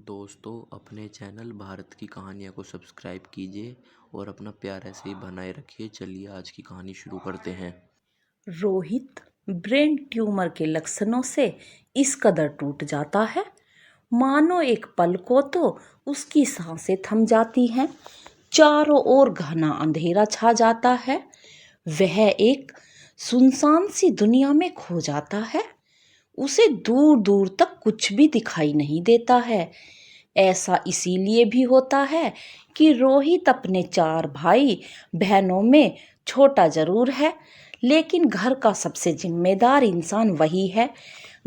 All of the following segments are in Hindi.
दोस्तों, अपने चैनल भारत की कहानियाँ को सब्सक्राइब कीजिए और अपना प्यार ऐसे ही बनाए रखिए। चलिए आज की कहानी शुरू करते हैं। रोहित ब्रेन ट्यूमर के लक्षणों से इस कदर टूट जाता है मानो एक पल को तो उसकी सांसें थम जाती हैं। चारों ओर घना अंधेरा छा जाता है। वह एक सुनसान सी दुनिया में खो जाता है। उसे दूर दूर तक कुछ भी दिखाई नहीं देता है। ऐसा इसीलिए भी होता है कि रोहित अपने चार भाई बहनों में छोटा जरूर है, लेकिन घर का सबसे जिम्मेदार इंसान वही है।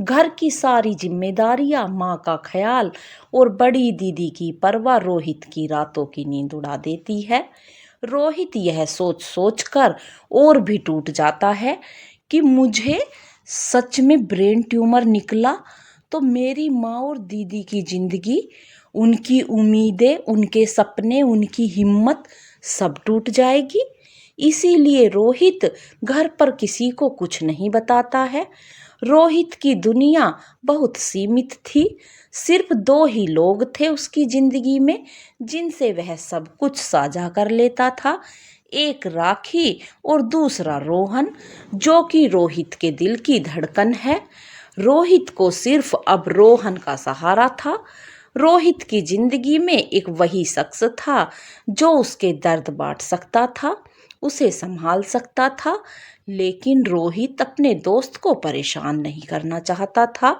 घर की सारी जिम्मेदारियां, माँ का ख्याल और बड़ी दीदी की परवाह रोहित की रातों की नींद उड़ा देती है। रोहित यह सोच सोच कर और भी टूट जाता है कि मुझे सच में ब्रेन ट्यूमर निकला तो मेरी माँ और दीदी की जिंदगी, उनकी उम्मीदें, उनके सपने, उनकी हिम्मत सब टूट जाएगी। इसीलिए रोहित घर पर किसी को कुछ नहीं बताता है। रोहित की दुनिया बहुत सीमित थी। सिर्फ दो ही लोग थे उसकी जिंदगी में जिनसे वह सब कुछ साझा कर लेता था। एक राखी और दूसरा रोहन, जो कि रोहित के दिल की धड़कन है। रोहित को सिर्फ अब रोहन का सहारा था। रोहित की जिंदगी में एक वही शख्स था जो उसके दर्द बांट सकता था, उसे संभाल सकता था। लेकिन रोहित अपने दोस्त को परेशान नहीं करना चाहता था,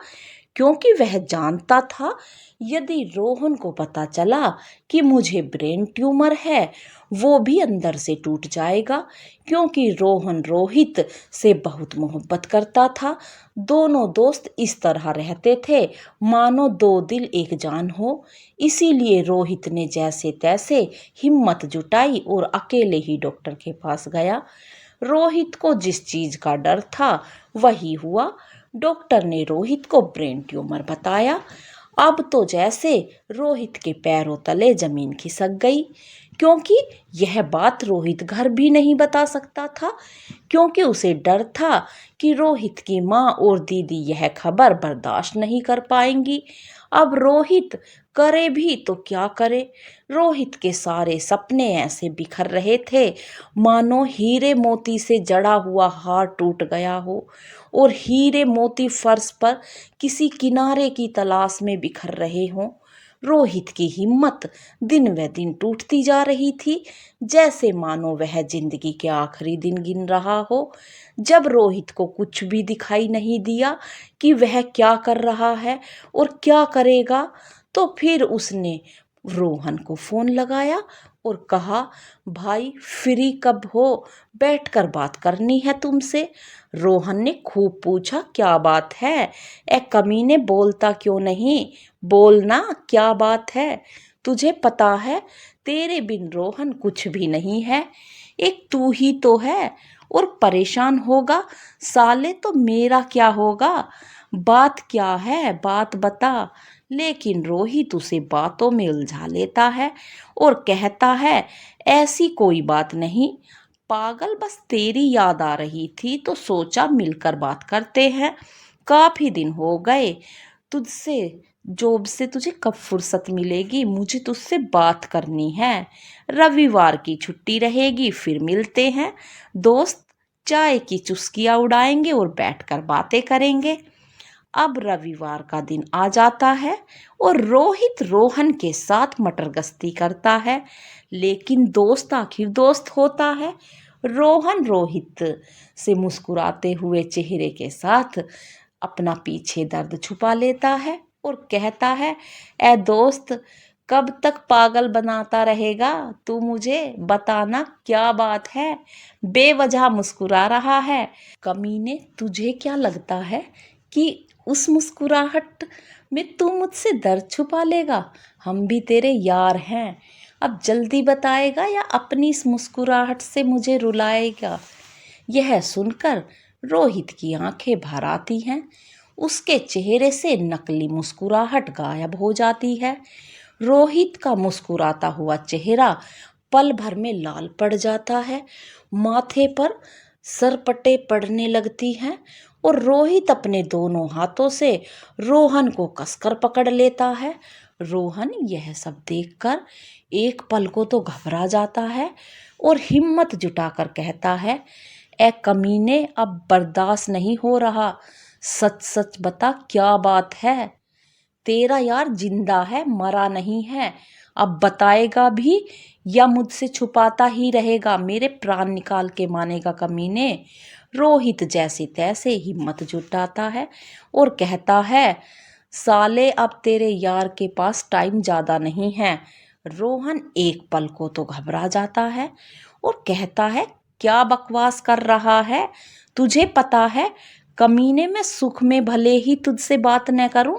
क्योंकि वह जानता था यदि रोहन को पता चला कि मुझे ब्रेन ट्यूमर है, वो भी अंदर से टूट जाएगा। क्योंकि रोहन रोहित से बहुत मोहब्बत करता था। दोनों दोस्त इस तरह रहते थे मानो दो दिल एक जान हो। इसीलिए रोहित ने जैसे तैसे हिम्मत जुटाई और अकेले ही डॉक्टर के पास गया। रोहित को जिस चीज का डर था वही हुआ। डॉक्टर ने रोहित को ब्रेन ट्यूमर बताया। अब तो जैसे रोहित के पैरों तले जमीन खिसक गई, क्योंकि यह बात रोहित घर भी नहीं बता सकता था, क्योंकि उसे डर था कि रोहित की माँ और दीदी यह खबर बर्दाश्त नहीं कर पाएंगी। अब रोहित करे भी तो क्या करे। रोहित के सारे सपने ऐसे बिखर रहे थे मानो हीरे मोती से जड़ा हुआ हार टूट गया हो और हीरे मोती फर्श पर किसी किनारे की तलाश में बिखर रहे हों। रोहित की हिम्मत दिन व दिन टूटती जा रही थी, जैसे मानो वह जिंदगी के आखिरी दिन गिन रहा हो। जब रोहित को कुछ भी दिखाई नहीं दिया कि वह क्या कर रहा है और क्या करेगा, तो फिर उसने रोहन को फोन लगाया और कहा, भाई फ्री कब हो, बैठकर बात करनी है तुमसे। रोहन ने खूब पूछा, क्या बात है? ए कमीने, बोलता क्यों नहीं? बोलना, क्या बात है? तुझे पता है तेरे बिन रोहन कुछ भी नहीं है। एक तू ही तो है और परेशान होगा साले तो मेरा क्या होगा? बात क्या है, बात बता। लेकिन रोहित उसे बातों में उलझा लेता है और कहता है, ऐसी कोई बात नहीं पागल, बस तेरी याद आ रही थी तो सोचा मिलकर बात करते हैं। काफी दिन हो गए तुझसे, जॉब से तुझे कब फुर्सत मिलेगी? मुझे तुझसे बात करनी है। रविवार की छुट्टी रहेगी, फिर मिलते हैं दोस्त। चाय की चुस्कियां उड़ाएंगे और बैठकर बातें करेंगे। अब रविवार का दिन आ जाता है और रोहित रोहन के साथ मटर गश्ती करता है, लेकिन दोस्त आखिर दोस्त होता है। रोहन रोहित से मुस्कुराते हुए चेहरे के साथ अपना पीछे दर्द छुपा लेता है और कहता है, ए दोस्त, कब तक पागल बनाता रहेगा तू? मुझे बताना क्या बात है, बेवजह मुस्कुरा रहा है। कमीने, तुझे क्या लगता है कि उस मुस्कुराहट में तू मुझसे दर्द छुपा लेगा? हम भी तेरे यार हैं। अब जल्दी बताएगा या अपनी इस मुस्कुराहट से मुझे रुलाएगा? यह सुनकर रोहित की आंखें भर आती हैं। उसके चेहरे से नकली मुस्कुराहट गायब हो जाती है। रोहित का मुस्कुराता हुआ चेहरा पल भर में लाल पड़ जाता है। माथे पर सरपटे पड़ने लगती हैं और रोहित अपने दोनों हाथों से रोहन को कसकर पकड़ लेता है। रोहन यह सब देखकर एक पल को तो घबरा जाता है और हिम्मत जुटाकर कहता है, ए कमीने, अब बर्दाश्त नहीं हो रहा। सच सच बता, क्या बात है? तेरा यार जिंदा है, मरा नहीं है। अब बताएगा भी या मुझसे छुपाता ही रहेगा? मेरे प्राण निकाल के मानेगा कमीने। रोहित जैसे तैसे हिम्मत जुटाता है और कहता है, साले अब तेरे यार के पास टाइम ज़्यादा नहीं है। रोहन एक पल को तो घबरा जाता है और कहता है, क्या बकवास कर रहा है? तुझे पता है कमीने, मैं सुख में भले ही तुझसे बात न करूं,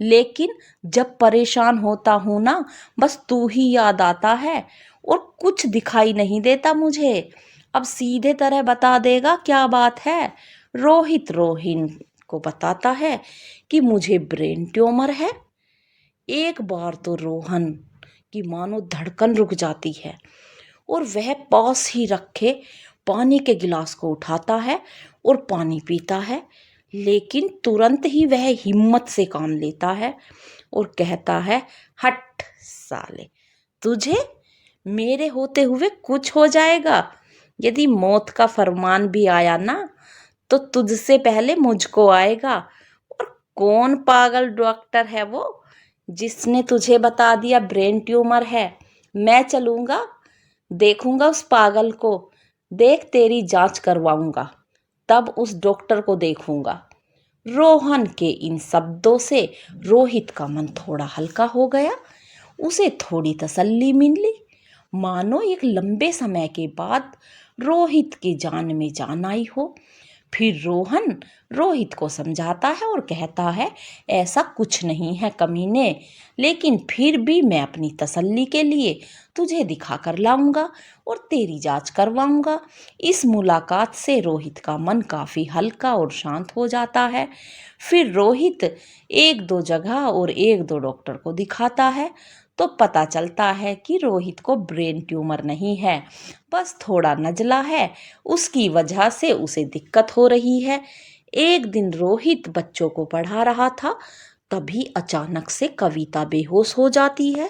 लेकिन जब परेशान होता हूं ना, बस तू ही याद आता है और कुछ दिखाई नहीं देता मुझे। अब सीधे तरह बता देगा क्या बात है? रोहित रोहिन को बताता है कि मुझे ब्रेन ट्यूमर है। एक बार तो रोहन की मानो धड़कन रुक जाती है और वह पास ही रखे पानी के गिलास को उठाता है और पानी पीता है, लेकिन तुरंत ही वह हिम्मत से काम लेता है और कहता है, हट साले, तुझे मेरे होते हुए कुछ हो जाएगा? यदि मौत का फरमान भी आया ना, तो तुझसे पहले मुझको आएगा। और कौन पागल डॉक्टर है वो जिसने तुझे बता दिया ब्रेन ट्यूमर है? मैं चलूंगा, देखूंगा उस पागल को, देख तेरी जांच करवाऊंगा, तब उस डॉक्टर को देखूंगा। रोहन के इन शब्दों से रोहित का मन थोड़ा हल्का हो गया। उसे थोड़ी तसल्ली मिली, मानो एक लंबे समय के बाद रोहित की जान में जान आई हो। फिर रोहन रोहित को समझाता है और कहता है, ऐसा कुछ नहीं है कमीने, लेकिन फिर भी मैं अपनी तसल्ली के लिए तुझे दिखा कर लाऊंगा और तेरी जांच करवाऊंगा। इस मुलाकात से रोहित का मन काफ़ी हल्का और शांत हो जाता है। फिर रोहित एक दो जगह और एक दो डॉक्टर को दिखाता है, तो पता चलता है कि रोहित को ब्रेन ट्यूमर नहीं है, बस थोड़ा नज़ला है, उसकी वजह से उसे दिक्कत हो रही है। एक दिन रोहित बच्चों को पढ़ा रहा था, तभी अचानक से कविता बेहोश हो जाती है।